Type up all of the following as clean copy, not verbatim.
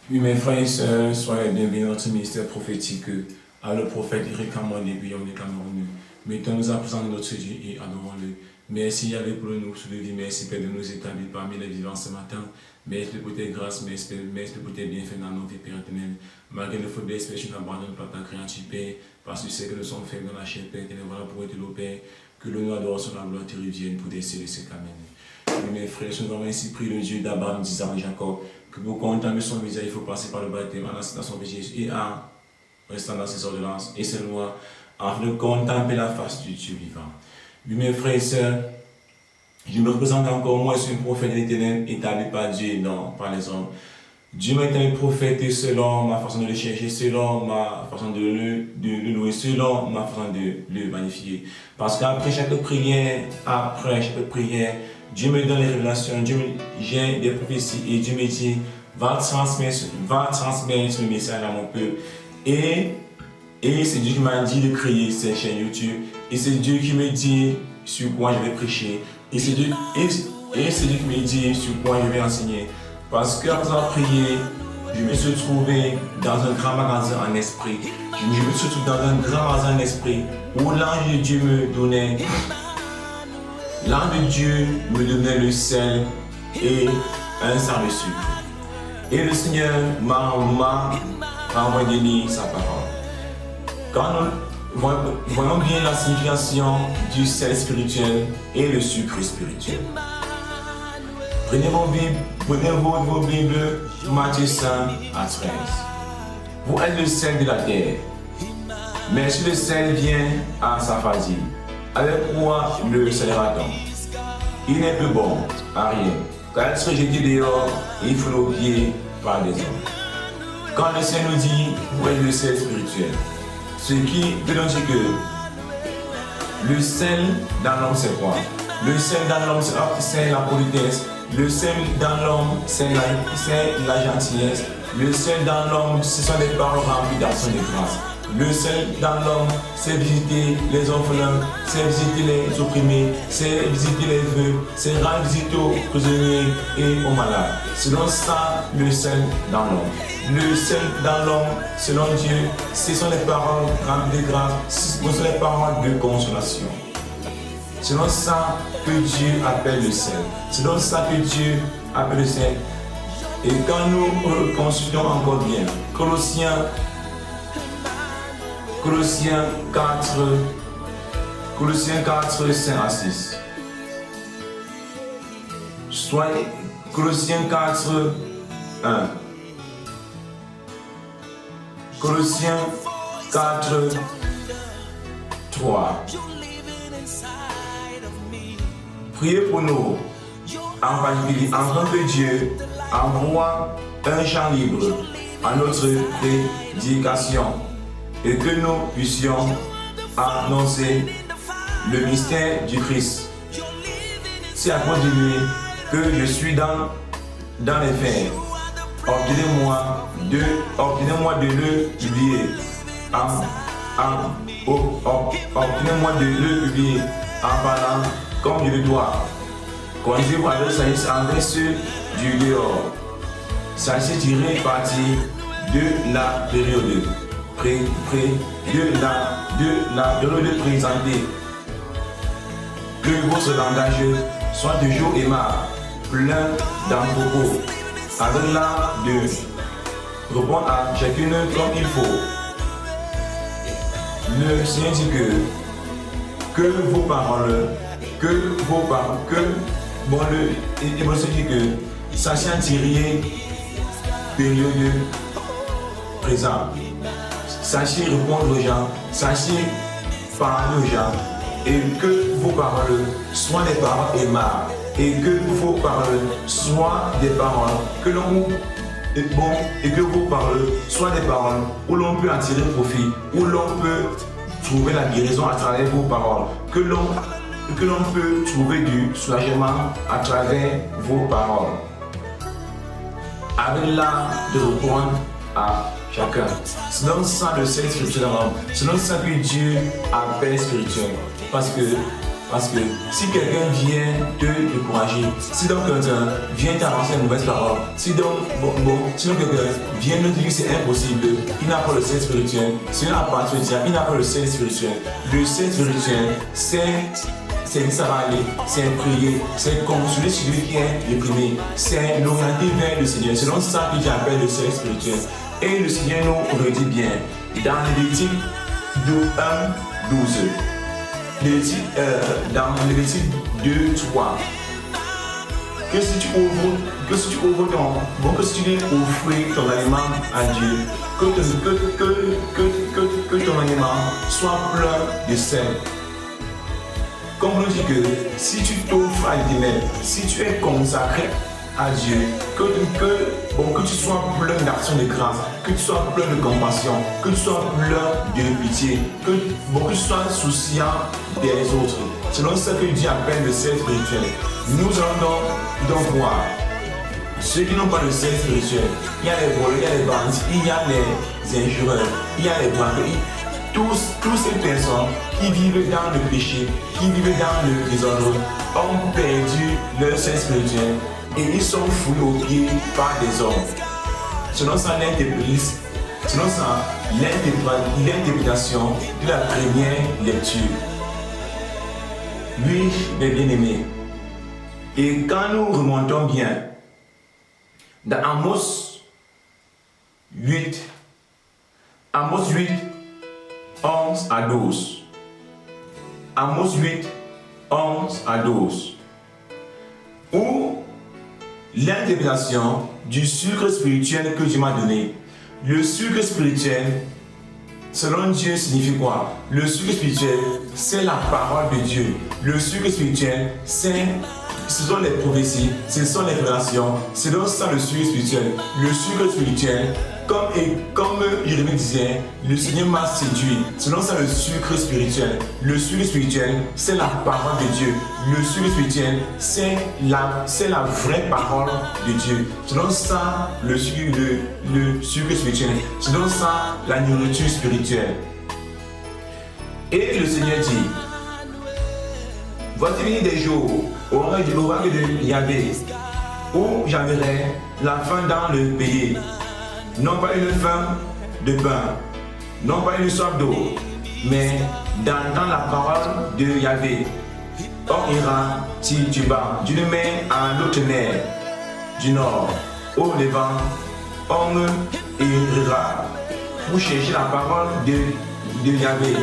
Oui, mes frères et sœurs, soyez bienvenus dans notre ministère prophétique. À le prophète réclamons-les, prions les Camerounais. Mettons-nous à présent notre Dieu et adorons-le. Merci Yahvé pour nous soulever. Merci Père de nous établir parmi les vivants ce matin. Merci pour tes grâces, merci pour tes bienfaits dans nos vies, Père éternel. Malgré nos faiblesses, Père, tu n'abandonnes pas ta créature, Père, parce que tu sais que nous sommes faibles dans la chair, Père, éternel. Voilà pour être le Père. Que le nom adoration la gloire te revienne pour déceler ce caméra. Oui, mes frères, nous avons ainsi pris le Dieu d'Abraham, d'Isaac et Jacob, que pour contempler son visage, il faut passer par le baptême en dans son visage et en restant dans ses ordonnances et ses lois, afin de contempler la face du Dieu vivant. Oui, mes frères et sœurs, je me représente encore, moi, je suis un prophète de l'Éternel, établi par Dieu et non par les hommes. Dieu m'a été un prophète selon ma façon de le chercher, selon ma façon de le louer, selon ma façon de le magnifier. Parce qu'après chaque prière, Dieu me donne les révélations, j'ai des prophéties et Dieu me dit, va transmettre ce message à mon peuple. Et c'est Dieu qui m'a dit de créer cette chaîne YouTube. Et c'est Dieu qui me dit sur quoi je vais prêcher. Et c'est Dieu qui me dit sur quoi je vais enseigner. Parce qu'après avoir prié, je me suis trouvé dans un grand magasin en esprit. Je me suis trouvé dans un grand magasin en esprit où l'ange de Dieu me donnait. L'ange de Dieu me donnait le sel et un sang de sucre. Et le Seigneur m'a envoyé lire sa parole. Quand nous voyons bien la signification du sel spirituel et le sucre spirituel. Prenez vos Bibles, Matthieu 5 à 13. Vous êtes le sel de la terre. Mais si le sel vient à sa fatigue, avec quoi le sellera-t-on? Il n'est plus bon à rien, car il serait jeté dehors et il faut l'oublier par des hommes. Quand le Seigneur nous dit, vous êtes le sel spirituel, ce qui veut donc dire que le sel dans l'homme c'est quoi? Le sel dans l'homme c'est la politesse. Le sel dans l'homme, c'est la gentillesse. Le sel dans l'homme, ce sont des paroles remplies d'actions de grâce. Le sel dans l'homme, c'est visiter les orphelins, c'est visiter les opprimés, c'est visiter les vœux, c'est rendre visite aux prisonniers et aux malades. Selon ça, le sel dans l'homme. Le sel dans l'homme, selon Dieu, ce sont les paroles remplies de grâce, ce sont les paroles de consolation. C'est dans ça que Dieu appelle le sel. C'est dans ça que Dieu appelle le sel. Et quand nous consultons encore bien, Colossiens 4, 5 à 6. Soit Colossiens 4, 1. Colossiens 4, 3. Priez pour nous, en particulier, en tant que Dieu envoie un champ libre à notre prédication et que nous puissions annoncer le mystère du Christ. C'est à cause de lui que je suis dans les fers. Ordonnez-moi de le publier. Ordonnez-moi de le publier en parlant comme je le dois. Conduisez-vous avec sagesse envers ceux du dehors. Sachez tirer parti de la période période présentée. Que votre langage soit toujours aimable, plein d'entrepôts, avec l'art de répondre à chacune comme il faut. Le Seigneur dit que vos paroles, sachez en tirer période présente. Sachez répondre aux gens, sachez parler aux gens, et que vos paroles soient des paroles aimables, et que vos paroles soient des paroles que l'on et que vos paroles soient des paroles où l'on peut en tirer profit, où l'on peut trouver la guérison à travers vos paroles, que l'on peut trouver du soulagement à travers vos paroles. Avec l'art de répondre à chacun. C'est dans ça le sel spirituel dans l'homme. C'est dans ça que Dieu appelle spirituel. Parce que Parce que si quelqu'un vient te décourager, si donc quelqu'un vient t'avancer une mauvaise parole, si donc quelqu'un vient nous dire que c'est impossible, il n'a pas le sel spirituel, si il n'a pas de dire, il n'a pas le sel spirituel. Le sel spirituel, c'est ça va aller, c'est prier, c'est consoler celui qui est déprimé, c'est l'orienter vers le Seigneur. C'est donc ça que j'appelle le sel spirituel. Et le Seigneur nous redit bien dans Lévitique 1:12. Dans Lévitique 2:3, que si tu ouvres que si tu offres ton aliment à Dieu, que ton aliment soit plein de sel. Comme on dit que si tu t'offres à l'Éternel, si tu es consacré à Dieu, que tu sois plein d'action de grâce, que tu sois plein de compassion, que tu sois plein de pitié, que tu sois souciant des autres. C'est donc ça que Dieu appelle le sel spirituel. Nous allons donc voir ceux qui n'ont pas le sel spirituel. Il y a les voleurs, il y a les bandits, il y a les injureurs, il y a les braqueurs. Tous ces personnes qui vivent dans le péché, qui vivent dans le désordre, ont perdu leur sel spirituel et ils sont foulés aux pieds par des hommes. Selon ça, l'interprétation de la première lecture. Oui, mes bien-aimés. Et quand nous remontons bien, dans Amos 8, 11 à 12. Amos 8, 11 à 12. Où l'interprétation du sucre spirituel que Dieu m'a donné. Le sucre spirituel, selon Dieu, signifie quoi? Le sucre spirituel, c'est la parole de Dieu. Le sucre spirituel, ce sont les prophéties, ce sont les révélations, c'est donc ça le sucre spirituel. Le sucre spirituel, comme Jérémie disait, le Seigneur m'a séduit. C'est donc ça le sucre spirituel. Le sucre spirituel, c'est la parole de Dieu. Le sucre spirituel, c'est la vraie parole de Dieu. C'est donc ça le sucre spirituel. C'est donc ça la nourriture spirituelle. Et le Seigneur dit, voici venir des jours au rang de Yahvé, où j'enverrai la faim dans le pays. Non pas une faim de pain, non pas une soif d'eau, mais dans la parole de Yahvé. On ira du bas, d'une mer à l'autre mer, du nord au levant, on ira pour chercher la parole de Yahvé,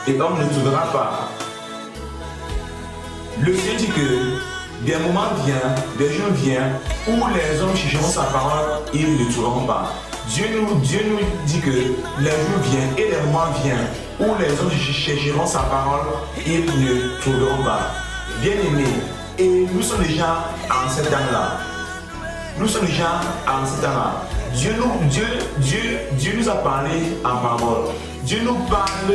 et on ne trouvera pas. Le Seigneur dit que des moments viennent, des jours viennent où les hommes chercheront sa parole, ils ne trouveront pas. Dieu nous dit que les jours viennent et les moments viennent où les hommes chercheront sa parole, ils ne trouveront pas. Bien-aimés, et nous sommes déjà en cet temps-là. Nous sommes déjà en cet temps-là. Dieu nous a parlé en parole. Dieu nous parle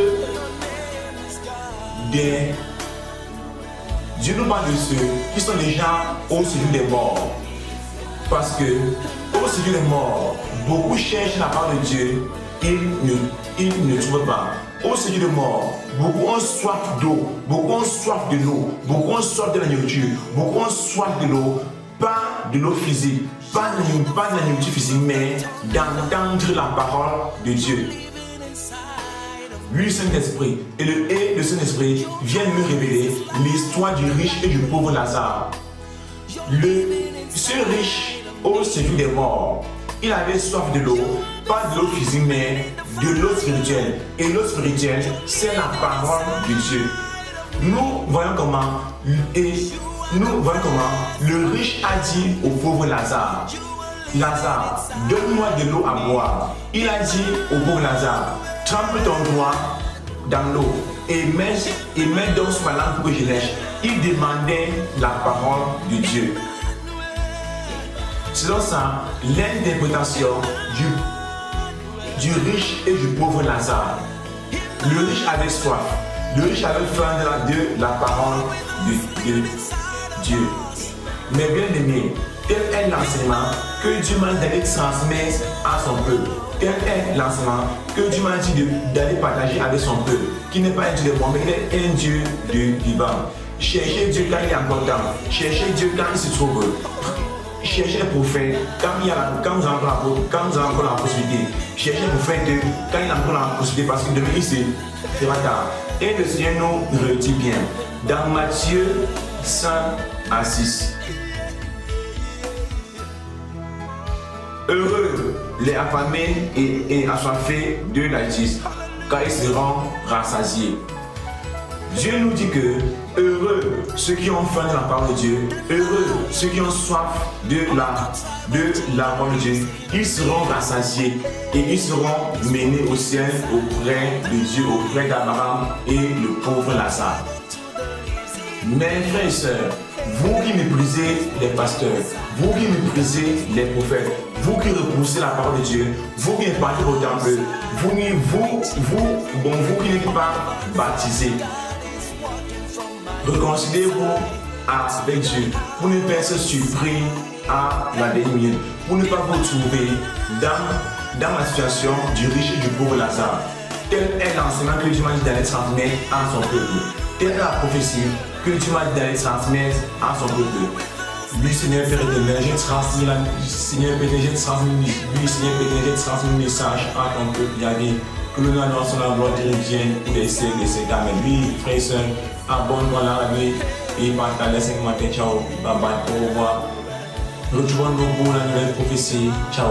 de ceux qui sont déjà au séjour des morts. Parce que au séjour des morts, beaucoup cherchent la parole de Dieu, ils ne trouvent pas. Au séjour des morts, beaucoup ont soif d'eau, beaucoup ont soif de l'eau, beaucoup ont soif de la nourriture, beaucoup ont soif de l'eau, pas de l'eau physique, pas de la nourriture physique, mais d'entendre la parole de Dieu. Lui, le Saint-Esprit, et le Saint-Esprit viennent me révéler l'histoire du riche et du pauvre Lazare. Ce riche, au séjour des morts, il avait soif de l'eau, pas de l'eau physique, mais de l'eau spirituelle. Et l'eau spirituelle, c'est la parole de Dieu. Nous voyons comment le riche a dit au pauvre Lazare, Lazare, donne-moi de l'eau à boire. Il a dit au pauvre Lazare, trempe ton doigt dans l'eau et mets donc sur ma langue pour que je lèche. Il demandait la parole de Dieu. Selon ça, l'interprétation du riche et du pauvre Lazare. Le riche avait soif. Le riche avait faim de la parole de Dieu. Mais bien aimé, tel est l'enseignement que Dieu m'a d'aller transmettre à son peuple. Tel est l'enseignement que Dieu m'a dit d'aller partager avec son peuple, qui n'est pas un Dieu de mort, mais il est un Dieu de vivant. Cherchez Dieu quand il est important. Cherchez Dieu quand il se trouve. Cherchez le prophète quand vous avez encore la possibilité. Cherchez le prophète quand il a encore la possibilité parce que demain il sera tard. Et le Seigneur nous le dit bien dans Matthieu 5 à 6. Heureux les affamés et assoiffés de la justice, car ils seront rassasiés. Dieu nous dit que heureux ceux qui ont faim de la parole de Dieu, heureux ceux qui ont soif de la parole de Dieu, ils seront rassasiés et ils seront menés au ciel auprès de Dieu, auprès d'Abraham et le pauvre Lazare. Mes frères et sœurs, vous qui méprisez les pasteurs, vous qui méprisez les prophètes, vous qui repoussez la parole de Dieu, vous qui n'êtes pas au temple, vous qui n'êtes pas baptisés, réconciliez-vous avec Dieu pour ne pas être surpris à la dernière minute, pour ne pas vous trouver dans la situation du riche et du pauvre Lazare. Tel est l'enseignement que Dieu m'a dit d'aller transmettre à son peuple. Telle est la prophétie que Dieu m'a dit d'aller transmettre à son peuple. Lui, Seigneur Père éternel, j'ai transmis le message à ton peuple, Yahvé. Que nous annonçons la gloire revienne pour les siècles des siècles. Amen. Oui, frères et sœurs, abonne-toi la nuit et partage les 5 matins. Ciao, bye bye, au revoir. Retrouvons-nous pour la nouvelle prophétie. Ciao.